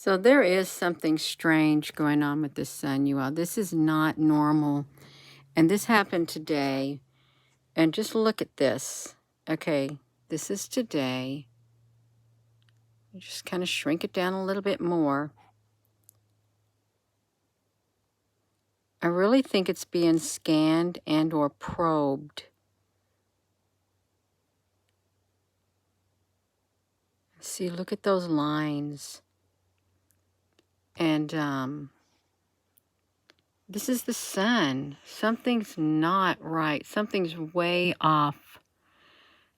So there is something strange going on with the sun, you all. This is not normal. And this happened today. And just look at this. Okay, this is today. Just kind of shrink it down a little bit more. I really think it's being scanned and or probed. See, look at those lines. And this is the sun. Something's not right. Something's way off.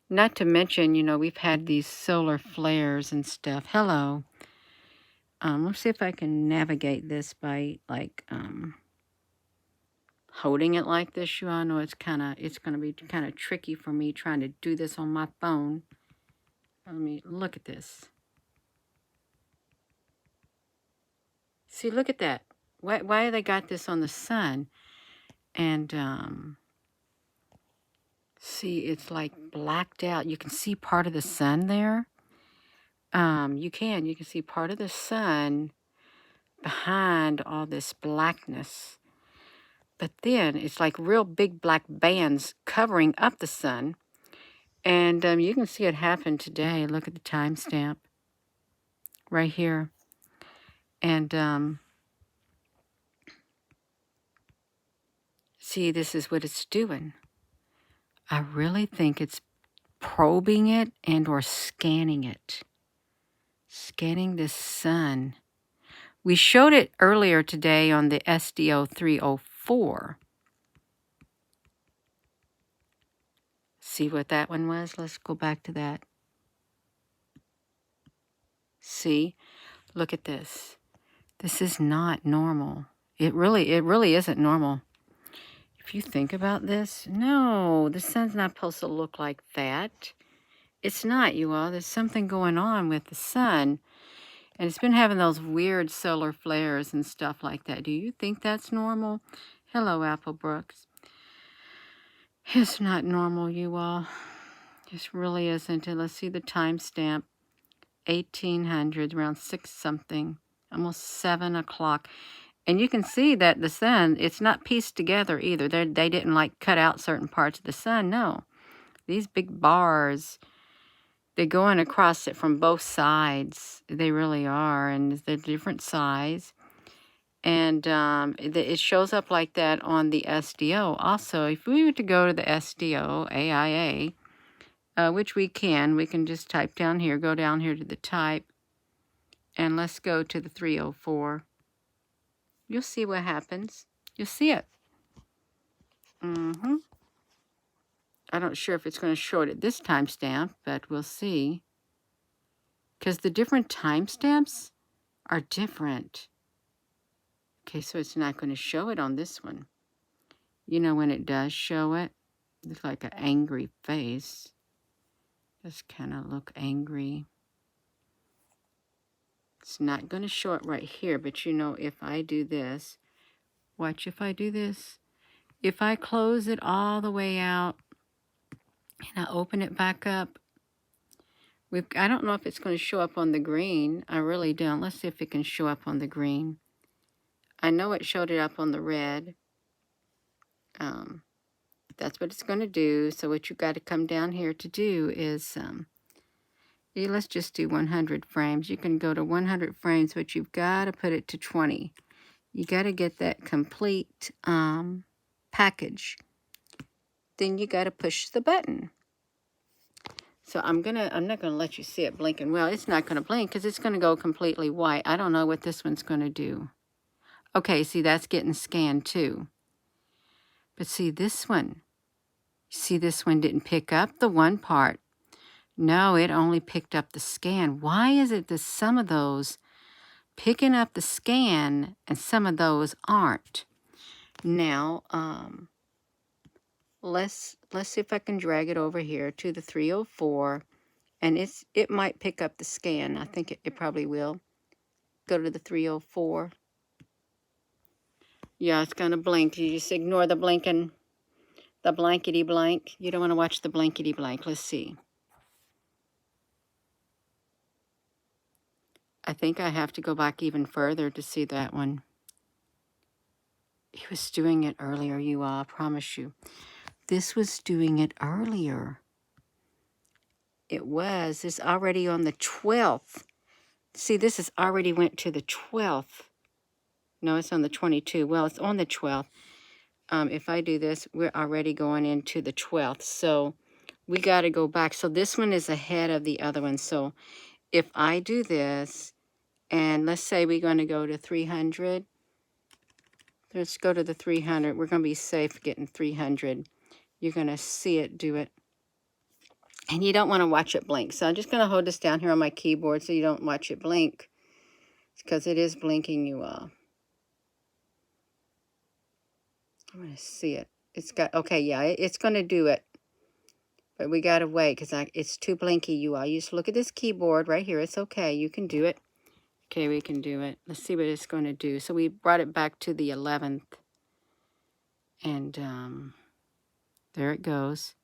Not to mention, you know, we've had these solar flares and stuff. Hello. Let's see if I can navigate this by, like, holding it like this. You all know it's going to be kind of tricky for me trying to do this on my phone. Let me look at this. See, look at that. Why they got this on the sun? And, see, it's like blacked out. You can see part of the sun there. You can see part of the sun behind all this blackness. But then it's like real big black bands covering up the sun. And you can see it happen today. Look at the timestamp right here. And see, this is what it's doing. I really think it's probing it and or scanning it. Scanning the sun. We showed it earlier today on the SDO 304. See what that one was? Let's go back to that. See? Look at this. This is not normal. It really isn't normal. If you think about this, no, the sun's not supposed to look like that. It's not, you all. There's something going on with the sun. And it's been having those weird solar flares and stuff like that. Do you think that's normal? Hello, Apple Brooks. It's not normal, you all. This really isn't. And let's see the timestamp. 1800s, around 6 something, almost 7 o'clock. And you can see that the sun, it's not pieced together either. They didn't like cut out certain parts of the sun. No. These big bars, they're going across it from both sides. They really are. And they're different size. And it shows up like that on the SDO. Also, if we were to go to the SDO, AIA, which we can just type down here, go down here to the type, and let's go to the 304. You'll see what happens. You'll see it. I'm not sure if it's going to show it at this timestamp, but we'll see. Because the different timestamps are different. Okay, so it's not going to show it on this one. You know when it does show it? It's like an angry face. Just kind of look angry. It's not going to show it right here, but you know, if I do this, watch if I do this. If I close it all the way out and I open it back up, I don't know if it's going to show up on the green. I really don't. Let's see if it can show up on the green. I know it showed it up on the red. That's what it's going to do. So what you've got to come down here to do is, let's just do 100 frames. You can go to 100 frames, but you've got to put it to 20. You got to get that complete package. Then you got to push the button. So I'm not gonna let you see it blinking. Well, it's not gonna blink because it's gonna go completely white. I don't know what this one's gonna do. Okay, see, that's getting scanned too. But see this one. See, this one didn't pick up the one part. No, it only picked up the scan. Why is it that some of those picking up the scan and some of those aren't? Now, let's see if I can drag it over here to the 304, and it might pick up the scan. I think it probably will. Go to the 304. Yeah, it's gonna blink. You just ignore the blinking, the blankety blank. You don't want to watch the blankety blank. Let's see. I think I have to go back even further to see that one. He was doing it earlier, you all, I promise you. This was doing it earlier. It was. It's already on the 12th. See, this is already went to the 12th. No, it's on the 22. Well, it's on the 12th. If I do this, we're already going into the 12th. So we got to go back. So this one is ahead of the other one. So if I do this, and let's say we're going to go to 300. Let's go to the 300. We're going to be safe getting 300. You're going to see it do it. And you don't want to watch it blink. So I'm just going to hold this down here on my keyboard so you don't watch it blink. Because it is blinking, you all. I'm going to see it. It's got, okay, yeah, it's going to do it. But we got to wait because it's too blinky, you all. You just look at this keyboard right here. It's okay. You can do it. Okay, we can do it. Let's see what it's going to do. So we brought it back to the 11th. And there it goes.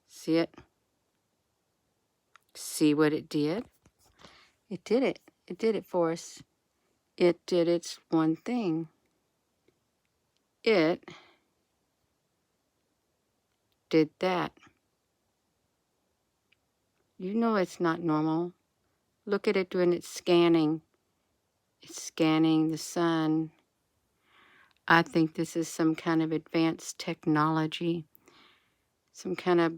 See it? See what it did? It did it. It did it for us. It did its one thing. It did that. You know it's not normal. Look at it doing its scanning. It's scanning the sun. I think this is some kind of advanced technology. Some kind of...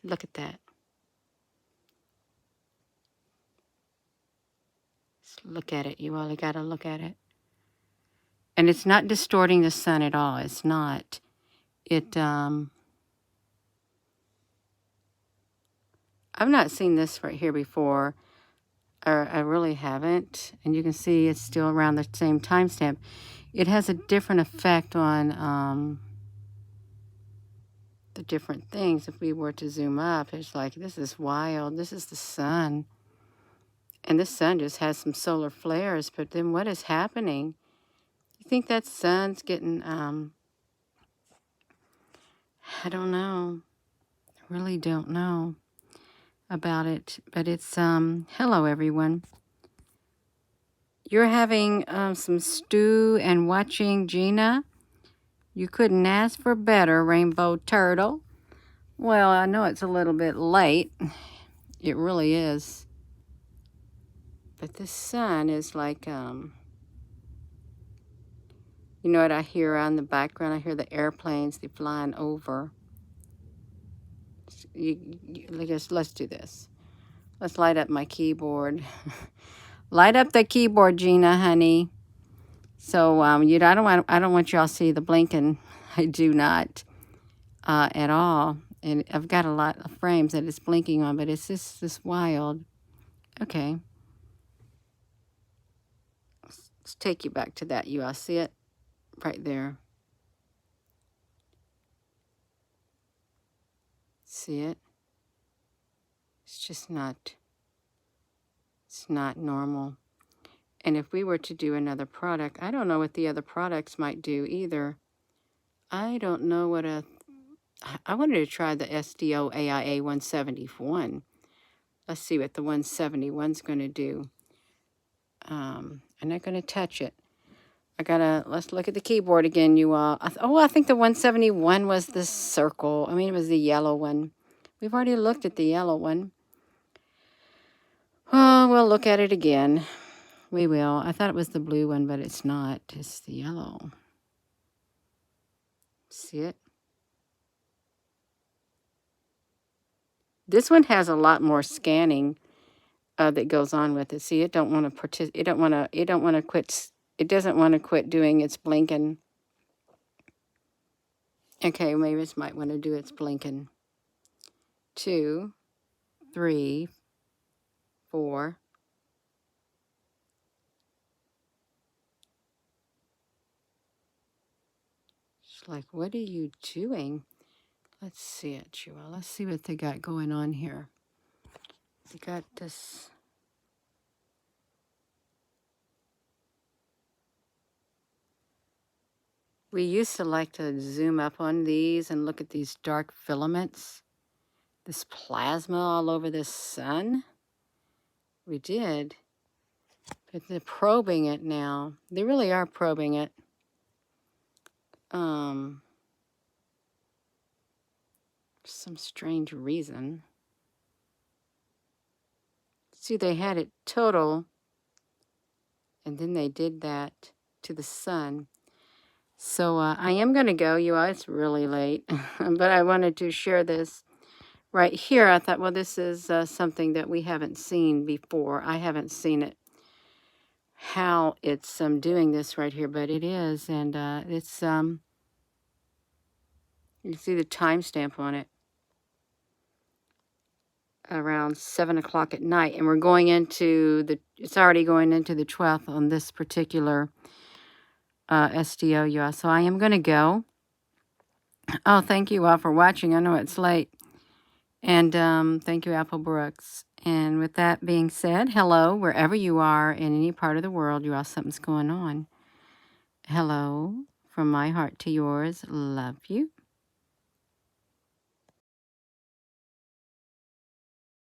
look at that. Just look at it. You all got to look at it. And it's not distorting the sun at all. It's not. I've not seen this right here before. Or I really haven't. And you can see it's still around the same timestamp. It has a different effect on the different things. If we were to zoom up, it's like, this is wild. This is the sun. And the sun just has some solar flares. But then what is happening? You think that sun's getting, I don't know. I really don't know about it. But it's, hello everyone. You're having some stew and watching Gina. You couldn't ask for better, Rainbow Turtle. Well, I know it's a little bit late. It really is. But the sun is like, you know what I hear on the background? I hear the airplanes, they're flying over. Let's do this. Let's light up my keyboard. Light up the keyboard, Gina, honey. So, I don't want y'all to see the blinking. I do not at all. And I've got a lot of frames that it's blinking on, but it's just this wild. Okay. Let's take you back to that. You all see it? Right there. See it? It's just not, it's not normal. And if we were to do another product, I don't know what the other products might do either. I don't know what I wanted to try the SDO AIA 171. Let's see what the 171's going to do. I'm not going to touch it. Let's look at the keyboard again, you all. I think the 171 was the circle. I mean, it was the yellow one. We've already looked at the yellow one. Oh, we'll look at it again. We will. I thought it was the blue one, but it's not. It's the yellow. See it? This one has a lot more scanning that goes on with it. See, it don't want to It don't want to quit. It doesn't want to quit doing its blinking. Okay, maybe it might want to do its blinking. 2, 3, 4. It's like, what are you doing? Let's see it, Chua. Let's see what they got going on here. They got this. We used to like to zoom up on these and look at these dark filaments this plasma all over this sun? We did. But they're probing it now. They really are probing it. For some strange reason. See, they had it total, and then they did that to the sun. So I am going to go, you all. It's really late, but I wanted to share this right here. I thought, well, this is something that we haven't seen before. I haven't seen it, how it's doing this right here, but it is, and it's, you can see the timestamp on it. Around 7 o'clock at night, and we're going into it's already going into the 12th on this particular SDO, you all. So I am going to go. Oh, thank you all for watching. I know it's late. And thank you, Apple Brooks. And with that being said, hello, wherever you are in any part of the world, you all, something's going on. Hello, from my heart to yours. Love you.